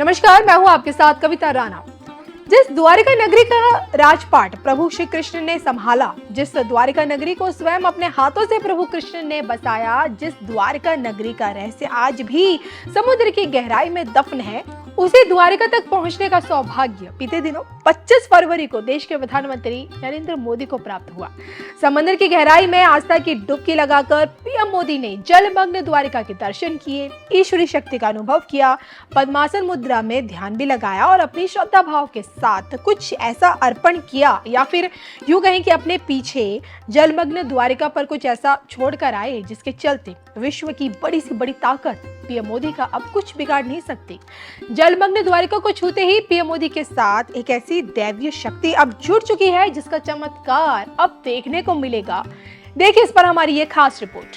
नमस्कार, मैं हूं आपके साथ कविता राणा। जिस द्वारिका नगरी का राजपाट प्रभु श्री कृष्ण ने संभाला, जिस द्वारिका नगरी को स्वयं अपने हाथों से प्रभु कृष्ण ने बसाया, जिस द्वारिका नगरी का रहस्य आज भी समुद्र की गहराई में दफन है, उसी द्वारिका तक पहुंचने का सौभाग्य बीते दिनों 25 फरवरी को देश के प्रधानमंत्री नरेंद्र मोदी को प्राप्त हुआ। समंदर की गहराई में आस्था की डुबकी लगाकर पीएम मोदी ने जलमग्न द्वारिका के दर्शन किए, ईश्वरी शक्ति का अनुभव किया, पद्मासन मुद्रा में ध्यान भी लगाया और अपनी श्रद्धा भाव के साथ कुछ ऐसा अर्पण किया, या फिर यूं कहें कि अपने पीछे जलमग्न द्वारिका पर कुछ ऐसा छोड़कर आए जिसके चलते विश्व की बड़ी से बड़ी ताकत पीएम मोदी का अब कुछ बिगाड़ नहीं सकती। जलमग्न द्वारिका को छूते ही पीएम मोदी के साथ एक ऐसी दैवीय शक्ति अब जुड़ चुकी है जिसका चमत्कार अब देखने को मिलेगा। देखिए इस पर हमारी ये खास रिपोर्ट।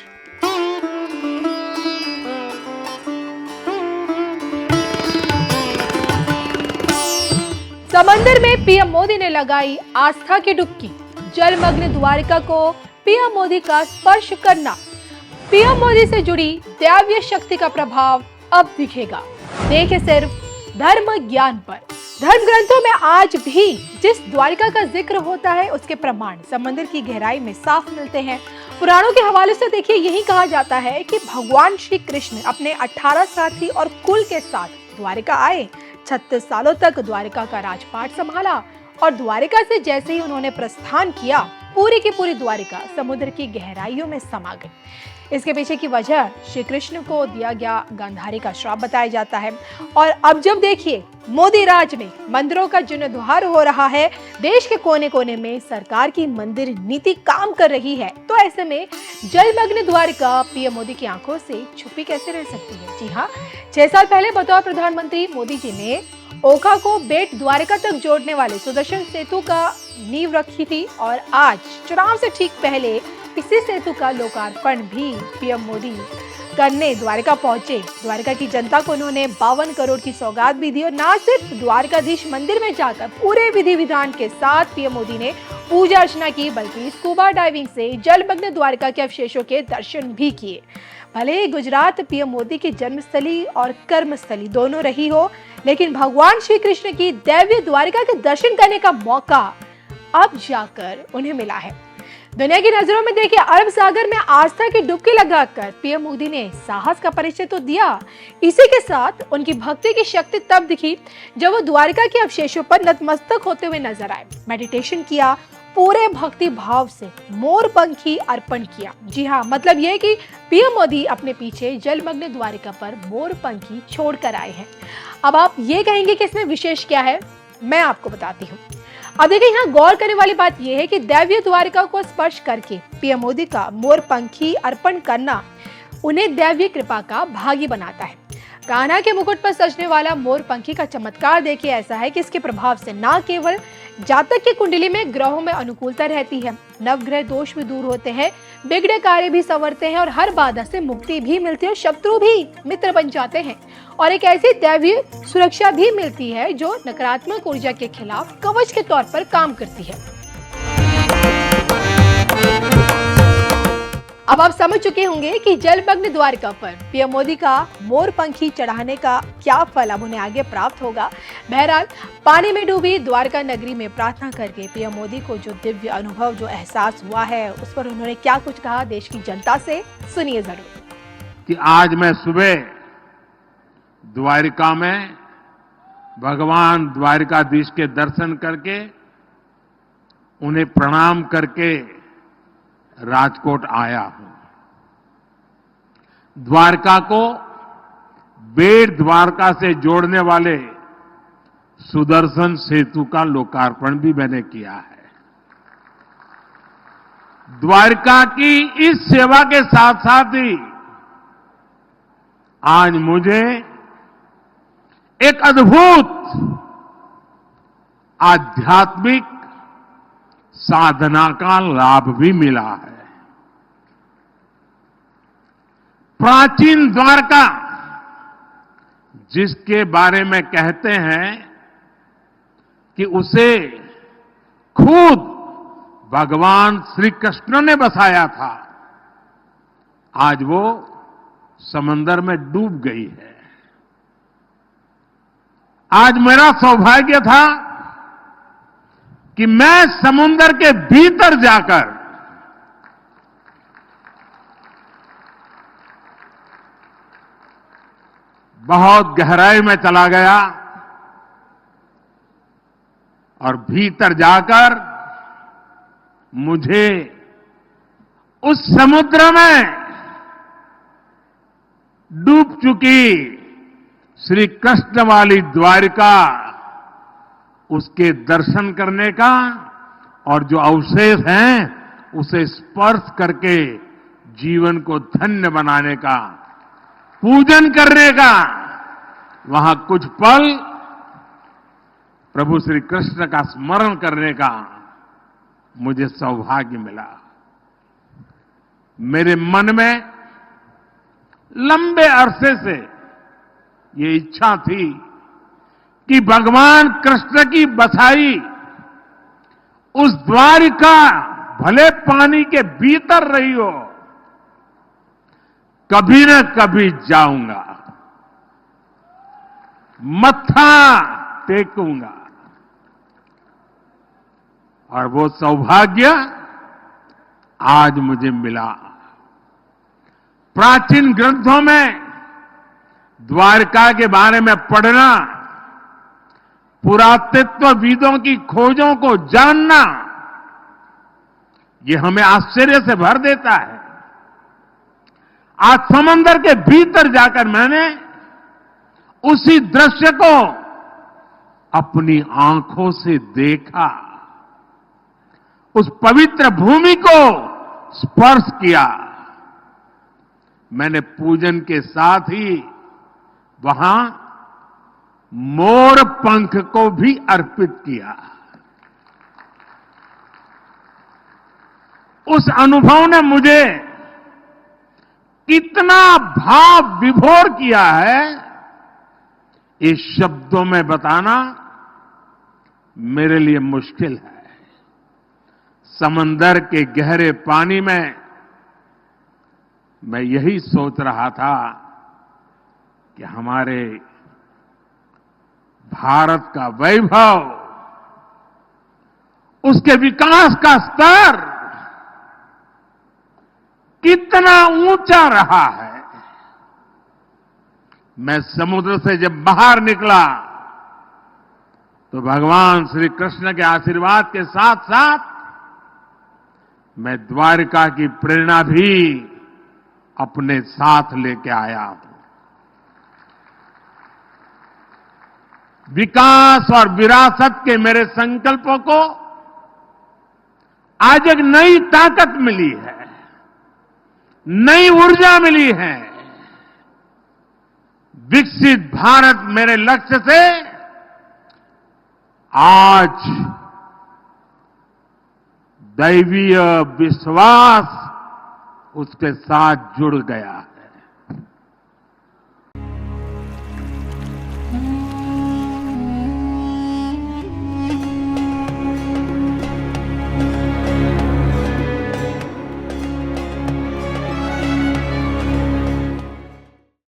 समंदर में पीएम मोदी ने लगाई आस्था की डुबकी, जलमग्न द्वारिका को पीएम मोदी का स्पर्श करना। पीएम मोदी से जुड़ी दैवीय शक्ति का प्रभाव अब दिखेगा। देखिए सिर्फ धर्म ज्ञान पर। धर्म ग्रंथों में आज भी जिस द्वारिका का जिक्र होता है उसके प्रमाण समंदर की गहराई में साफ मिलते हैं। पुराणों के हवाले से देखिए यही कहा जाता है कि भगवान श्री कृष्ण अपने 18 साथी और कुल के साथ द्वारिका आए, 36 सालों तक द्वारिका का राजपाट संभाला और द्वारिका से जैसे ही उन्होंने प्रस्थान किया, पूरी की पूरी द्वारिका समुद्र की गहराइयों में समा गई। इसके पीछे की वजह श्री कृष्ण को दिया गया गांधारी का श्राप बताया जाता है। और अब जब देखिए मोदी राज में मंदिरों का जीर्णोद्धार हो रहा है, देश के कोने कोने में सरकार की मंदिर नीति काम कर रही है, तो ऐसे में जलमग्न द्वारिका पीएम मोदी की आंखों से छुपी कैसे रह सकती है। जी हाँ, 6 साल पहले बतौर प्रधानमंत्री मोदी जी ने ओखा को बेट द्वारिका तक जोड़ने वाले सुदर्शन सेतु का नींव रखी थी और आज चुनाव से ठीक पहले इसी सेतु का लोकार्पण भी पीएम मोदी करने द्वारिका पहुंचे। द्वारिका की जनता को उन्होंने 52 करोड़ की सौगात भी दी और न सिर्फ द्वारकाधीश मंदिर में जाकर पूरे विधि विधान के साथ पीएम मोदी ने पूजा अर्चना की, बल्कि स्कूबा डाइविंग से जलमग्न द्वारिका के अवशेषों के दर्शन भी किए। भले ही गुजरात पीएम मोदी की जन्मस्थली और कर्मस्थली दोनों रही हो, लेकिन भगवान श्री कृष्ण की दैवीय द्वारिका के दर्शन करने का मौका अब जाकर उन्हें मिला है। दुनिया की नजरों में देखिए अरब सागर में आस्था की डुबकी लगाकर पीएम मोदी ने साहस का परिचय तो दिया, इसी के साथ उनकी भक्ति की शक्ति तब दिखी जब वो द्वारिका के अवशेषों पर नतमस्तक होते हुए नजर आए, मेडिटेशन किया, पूरे भक्ति भाव से मोर पंखी अर्पण किया। जी हाँ, मतलब यह कि पीएम मोदी अपने पीछे जलमग्न द्वारिका पर मोर पंखी छोड़ कर आए हैं। अब आप ये कहेंगे कि इसमें विशेष क्या है, मैं आपको बताती हूँ। अब देखिए यहाँ गौर करने वाली बात यह है कि दैवीय द्वारिका को स्पर्श करके पीएम मोदी का मोर पंखी अर्पण करना उन्हें दैवीय कृपा का भागी बनाता है। कान्हा के मुकुट पर सजने वाला मोर पंखी का चमत्कार देखिए ऐसा है कि इसके प्रभाव से न केवल जातक की कुंडली में ग्रहों में अनुकूलता रहती है, नवग्रह दोष भी दूर होते हैं, बिगड़े कार्य भी संवरते हैं और हर बाधा से मुक्ति भी मिलती है, शत्रु भी मित्र बन जाते हैं और एक ऐसी दैवीय सुरक्षा भी मिलती है जो नकारात्मक ऊर्जा के खिलाफ कवच के तौर पर काम करती है। अब आप समझ चुके होंगे कि जलमग्न द्वारिका पर पीएम मोदी का मोर पंखी चढ़ाने का क्या फल अब उन्हें आगे प्राप्त होगा। बहरहाल पानी में डूबी द्वारका नगरी में प्रार्थना करके पीएम मोदी को जो दिव्य अनुभव, जो एहसास हुआ है, उस पर उन्होंने क्या कुछ कहा देश की जनता से, सुनिए जरूर। कि आज मैं सुबह द्वारिका में भगवान द्वारिकाधीश के दर्शन करके उन्हें प्रणाम करके राजकोट आया हूं। द्वारका को बेट द्वारका से जोड़ने वाले सुदर्शन सेतु का लोकार्पण भी मैंने किया है। द्वारका की इस सेवा के साथ साथ ही आज मुझे एक अद्भुत आध्यात्मिक साधना का लाभ भी मिला है। प्राचीन द्वारका, जिसके बारे में कहते हैं कि उसे खुद भगवान श्री कृष्ण ने बसाया था, आज वो समंदर में डूब गई है। आज मेरा सौभाग्य था कि मैं समुद्र के भीतर जाकर बहुत गहराई में चला गया और भीतर जाकर मुझे उस समुद्र में डूब चुकी श्री कृष्ण वाली द्वारिका, उसके दर्शन करने का और जो अवशेष हैं उसे स्पर्श करके जीवन को धन्य बनाने का, पूजन करने का, वहां कुछ पल प्रभु श्री कृष्ण का स्मरण करने का मुझे सौभाग्य मिला। मेरे मन में लंबे अरसे से ये इच्छा थी कि भगवान कृष्ण की बसाई उस द्वारिका भले पानी के भीतर रही हो, कभी न कभी जाऊंगा, मत्था टेकूंगा। और वो सौभाग्य आज मुझे मिला। प्राचीन ग्रंथों में द्वारका के बारे में पढ़ना, पुरातत्वविदों की खोजों को जानना, ये हमें आश्चर्य से भर देता है। आज समंदर के भीतर जाकर मैंने उसी दृश्य को अपनी आंखों से देखा, उस पवित्र भूमि को स्पर्श किया। मैंने पूजन के साथ ही वहां मोर पंख को भी अर्पित किया। उस अनुभव ने मुझे कितना भाव विभोर किया है, ये शब्दों में बताना मेरे लिए मुश्किल है। समंदर के गहरे पानी में मैं यही सोच रहा था कि हमारे भारत का वैभव, उसके विकास का स्तर कितना ऊंचा रहा है। मैं समुद्र से जब बाहर निकला तो भगवान श्री कृष्ण के आशीर्वाद के साथ साथ मैं द्वारिका की प्रेरणा भी अपने साथ लेके आया हूं। विकास और विरासत के मेरे संकल्पों को आज एक नई ताकत मिली है, नई ऊर्जा मिली है। विकसित भारत मेरे लक्ष्य से आज दैवीय विश्वास उसके साथ जुड़ गया है।